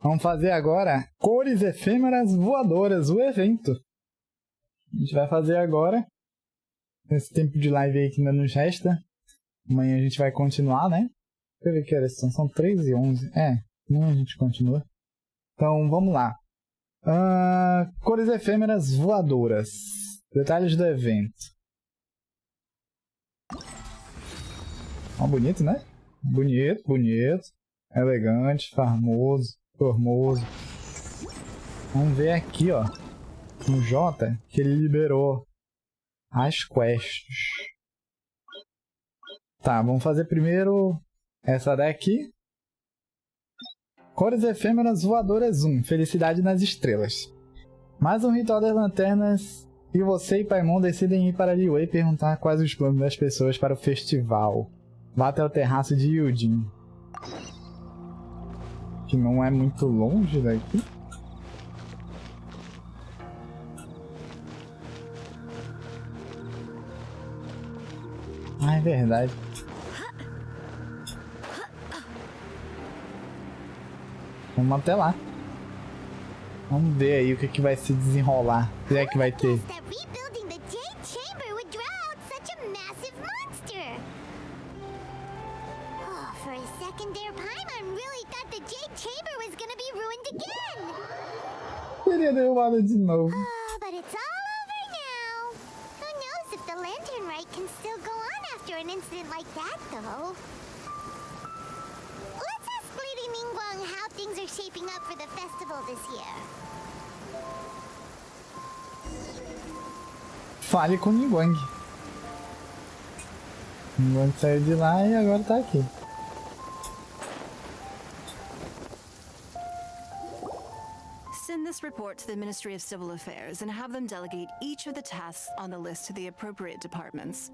Vamos fazer agora Cores Efêmeras Voadoras, o evento. A gente vai fazer agora. Nesse tempo de live aí que ainda nos resta. Amanhã a gente vai continuar, né? Deixa eu ver que horas são. São 3h11. Amanhã a gente continua. Então, vamos lá. Cores Efêmeras Voadoras. Detalhes do evento. Bonito, né? Bonito, bonito. Elegante, formoso. Vamos ver aqui, ó. No J, que ele liberou as quests. Tá, vamos fazer primeiro essa daqui. Cores Efêmeras Voadoras 1. Felicidade nas estrelas. Mais um ritual das lanternas. E você e Paimon decidem ir para Liyue e perguntar quais os planos das pessoas para o festival. Vá até o terraço de Yudin. Que não é muito longe daqui. É verdade. Vamos até lá. Vamos ver aí o que vai se desenrolar. Se é que vai ter. Seria derrubado de novo. Fale com Ningguang. Ningguang saiu de lá e agora tá aqui. Send this report to the Ministry of Civil Affairs and have them delegate each of the tasks on the list to the appropriate departments.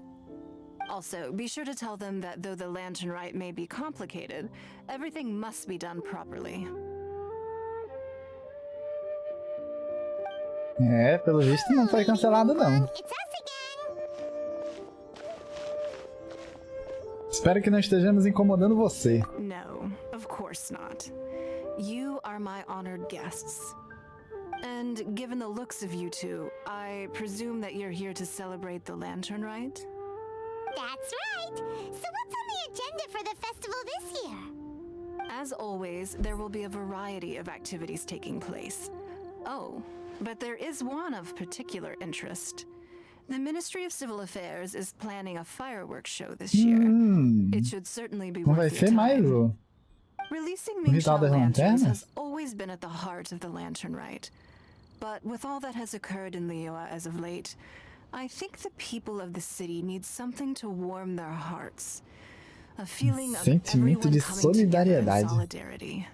Also, be sure to tell them that though the lantern rite may be complicated, everything must be done properly. Pelo visto não foi cancelado não. Espero que não estejamos incomodando você. No, of course not. You are my honored guests. And given the looks of you two, I presume that you're here to celebrate the lantern rite? That's right! So what's on the agenda for the festival this year? As always, there will be a variety of activities taking place. Oh, but there is one of particular interest. The Ministry of Civil Affairs is planning a fireworks show this year. It should certainly be worth your time. Releasing Mingxiao lanterns has always been at the heart of the lantern rite. But with all that has occurred in Liyue as of late, I think the people of the city need something to warm their hearts. A feeling of everyone coming together in solidarity.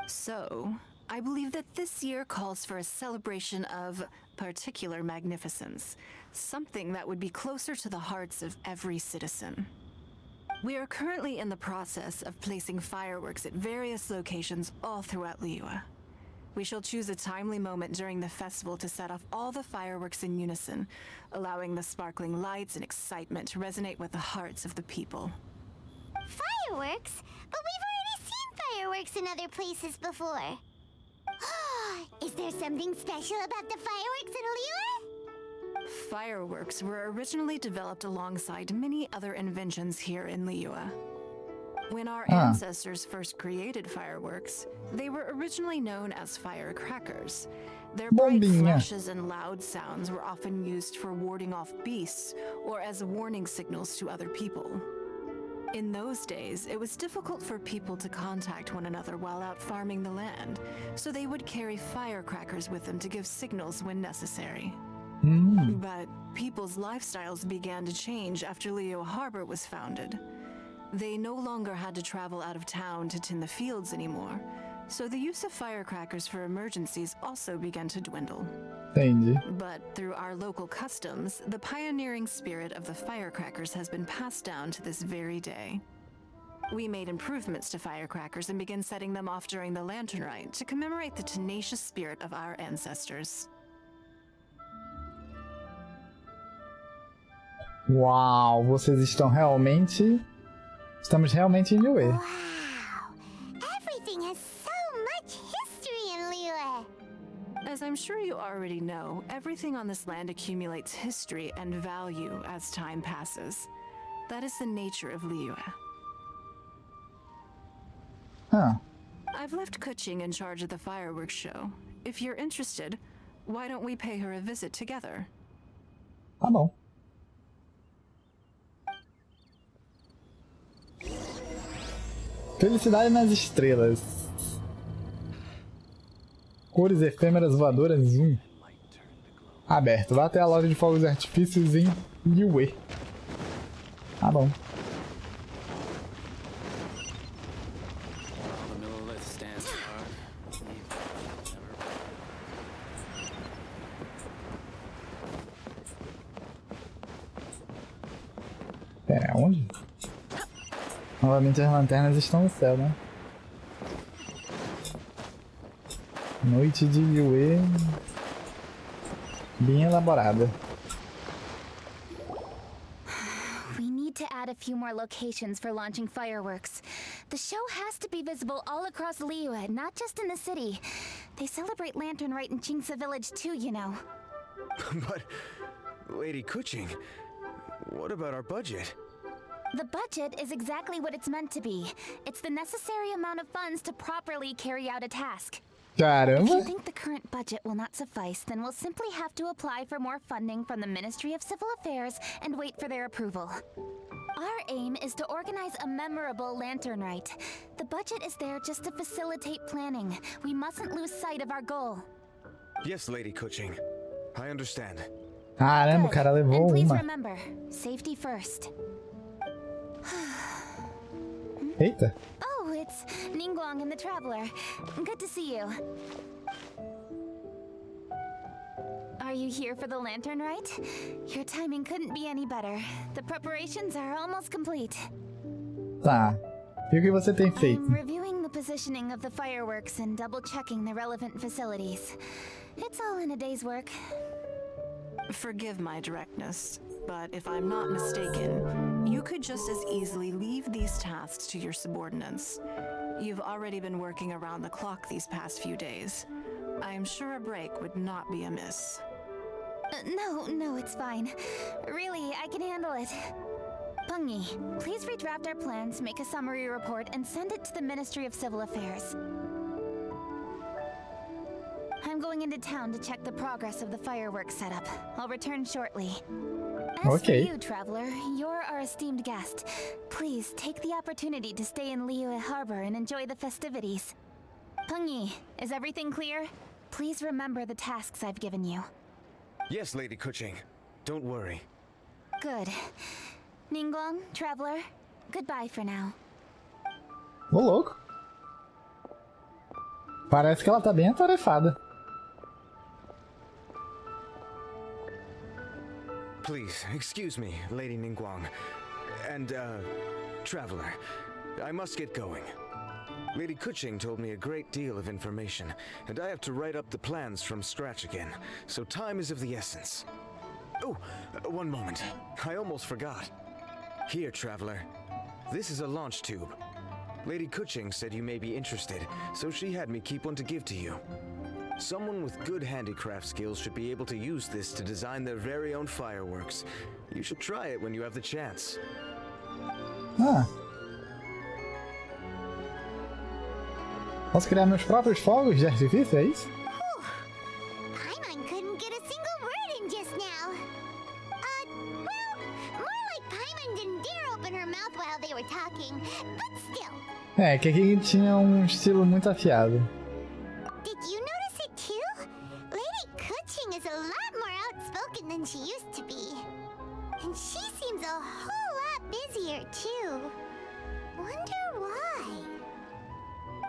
So, I believe that this year calls for a celebration of particular magnificence, something that would be closer to the hearts of every citizen. We are currently in the process of placing fireworks at various locations all throughout Liyue. We shall choose a timely moment during the festival to set off all the fireworks in unison, allowing the sparkling lights and excitement to resonate with the hearts of the people. Fireworks? But we've already seen fireworks in other places before. Is there something special about the fireworks in Liyue? Fireworks were originally developed alongside many other inventions here in Liyue. When our ancestors first created fireworks, they were originally known as firecrackers. Their bright flashes and loud sounds were often used for warding off beasts or as warning signals to other people. In those days, it was difficult for people to contact one another while out farming the land, so they would carry firecrackers with them to give signals when necessary. But people's lifestyles began to change after Liyue Harbor was founded. They no longer had to travel out of town to tin the fields anymore, so the use of firecrackers for emergencies also began to dwindle. But through our local customs, the pioneering spirit of the firecrackers has been passed down to this very day. We made improvements to firecrackers and began setting them off during the lantern rite to commemorate the tenacious spirit of our ancestors. Uau, vocês estão realmente... Estamos realmente em Liyue. Wow! Everything has so much As I'm sure you already know, everything on this land accumulates history and value as time passes. That is the nature of Liyue. Huh. I've left Kuching in charge of the fireworks show. If you're interested, why don't we pay her a visit together? Tá bom. Felicidade nas estrelas. Cores efêmeras voadoras 1. Aberto. Vá até a loja de fogos e artifícios em Liyue. Tá bom. Pera, onde? Novamente as lanternas estão no céu, né? Noite de Liyue. Bem elaborada. We need to add a few more locations for launching fireworks. The show has to be visible all across Liyue, not just in the city. They celebrate Lantern Rite in Qingce Village too, you know. But, Lady Kuching, what about our budget? The budget is exactly what it's meant to be. It's the necessary amount of funds to properly carry out a task. If you Caramba! think the current budget will not suffice, then we'll simply have to apply for more funding from the Ministry of Civil Affairs and wait for their approval. Our aim is to organize a memorable Lantern Rite. The budget is there just to facilitate planning. We mustn't lose sight of our goal. Yes, Lady Kuching. I understand. Caramba, o cara And levou please uma. remember, safety first. Eita! Oh, it's Ningguang and the Traveler. Good to see you. Are you here for the Lantern Rite? Your timing couldn't be any better. The preparations are almost complete. Tá. E o que você tem feito? I'm reviewing the positioning of the fireworks and double-checking the relevant facilities. It's all in a day's work. Forgive my directness, but if I'm not mistaken, you could just as easily leave these tasks to your subordinates. You've already been working around the clock these past few days. I am sure a break would not be amiss. No, it's fine. Really, I can handle it. Pengyi, please redraft our plans, make a summary report, and send it to the Ministry of Civil Affairs. I'm going into town to check the progress of the fireworks setup. I'll return shortly. As Okay. for you, Traveler, you're our esteemed guest. Please take the opportunity to stay in Liyue Harbor and enjoy the festivities. Pengyi, is everything clear? Please remember the tasks I've given you. Yes, Lady Kuching. Don't worry. Good. Ningguang, Traveler, goodbye for now. Ô, louco. Parece que ela tá bem atarefada. Please, excuse me, Lady Ningguang. And, Traveler. I must get going. Lady Kuching told me a great deal of information, and I have to write up the plans from scratch again, so time is of the essence. Oh, one moment. I almost forgot. Here, Traveler. This is a launch tube. Lady Kuching said you may be interested, so she had me keep one to give to you. Someone with good handicraft skills should be able to use this to design their very own fireworks. You should try it when you have the chance. Ah. Posso criar meus próprios fogos de artifício, é isso? Paimon couldn't get a single word in just now. Well, more like Paimon didn't dare open her mouth while they were talking, but still. É, que aqui tinha um estilo muito afiado. Did you notice it too? Lady Kuching is a lot more outspoken than she used to be. And she seems a whole lot busier too. Wonder why?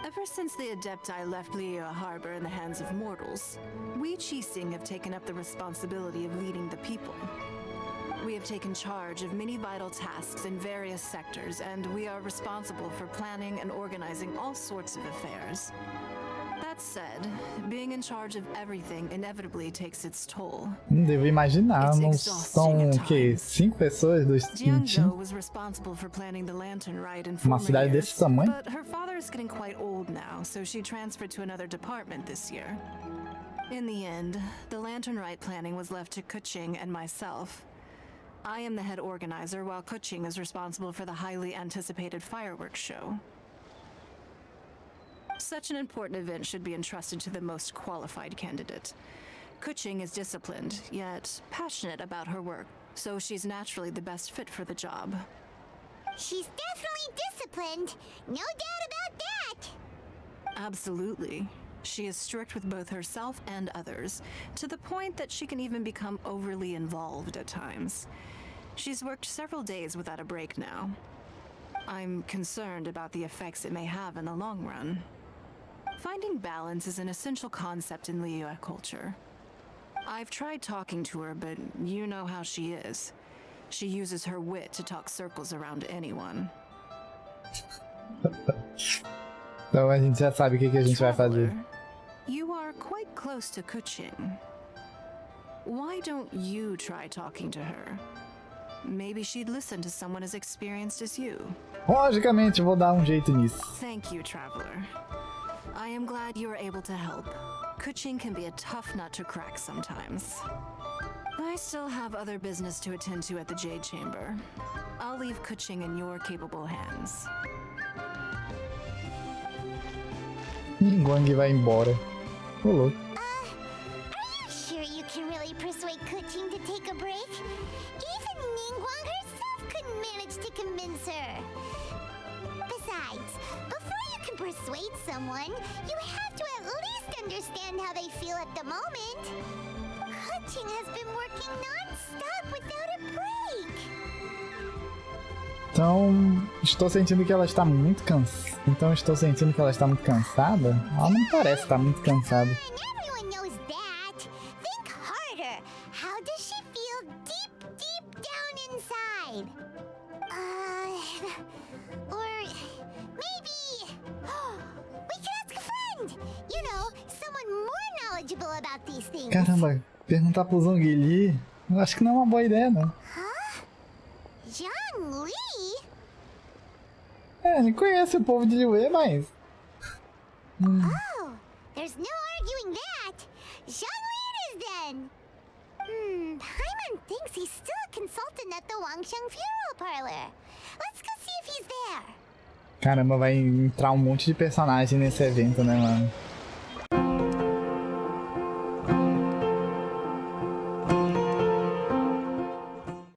Ever since the Adepti left Liyue Harbor in the hands of mortals, we Qixing have taken up the responsibility of leading the people. We have taken charge of many vital tasks in various sectors, and we are responsible for planning and organizing all sorts of affairs. That said, being in charge of everything inevitably takes its toll. Devo imaginar, não são o quê? 5 pessoas dos Jiangzhou was responsible for planning the Lantern Rite in Uma former cidade years, desse tamanho? but her father is getting quite old now, so she transferred to another department this year. In the end, the lantern rite planning was left to Kuching and myself. I am the head organizer, while Kuching is responsible for the highly anticipated fireworks show. Such an important event should be entrusted to the most qualified candidate. Kuching is disciplined, yet passionate about her work, so she's naturally the best fit for the job. She's definitely disciplined. No doubt about that. Absolutely. She is strict with both herself and others, to the point that she can even become overly involved at times. She's worked several days without a break now. I'm concerned about the effects it may have in the long run. Finding balance is an essential concept in Liyue culture. I've tried talking to her, but you know how she is. She uses her wit to talk circles around anyone. Então a gente já sabe o que a gente vai fazer. You are quite close to Kuching. Why don't you try talking to her? Maybe she'd listen to someone as experienced as you. Logicamente, eu vou dar jeito nisso. Thank you, Traveler. I am glad you were able to help. Kuching can be a tough nut to crack sometimes. I still have other business to attend to at the Jade Chamber. I'll leave Kuching in your capable hands. Ningguang vai embora. Ô, louco. Are you sure you can really persuade Kuching to take a break? Even Ningguang herself couldn't manage to convince her. Besides, before you can persuade someone, you have to at least understand how they feel at the moment. Kuching has been working non-stop without a break. Então, estou sentindo que ela está muito cansada. Ela não parece estar muito cansada. Everyone knows that. Think harder. How does she feel deep down inside? Or maybe we can ask a friend. You know, someone more knowledgeable about these things. Caramba, perguntar pro Zhongli, eu acho que não é uma boa ideia, não. Zhongli? É, ele conhece o povo de Liyue, mas... Oh, there's no arguing that. Zhongli it is then. Paimon thinks he's still a consultant at the Wangsheng Funeral Parlor. Let's go see if he's there. Caramba, vai entrar um monte de personagem nesse evento, né, mano?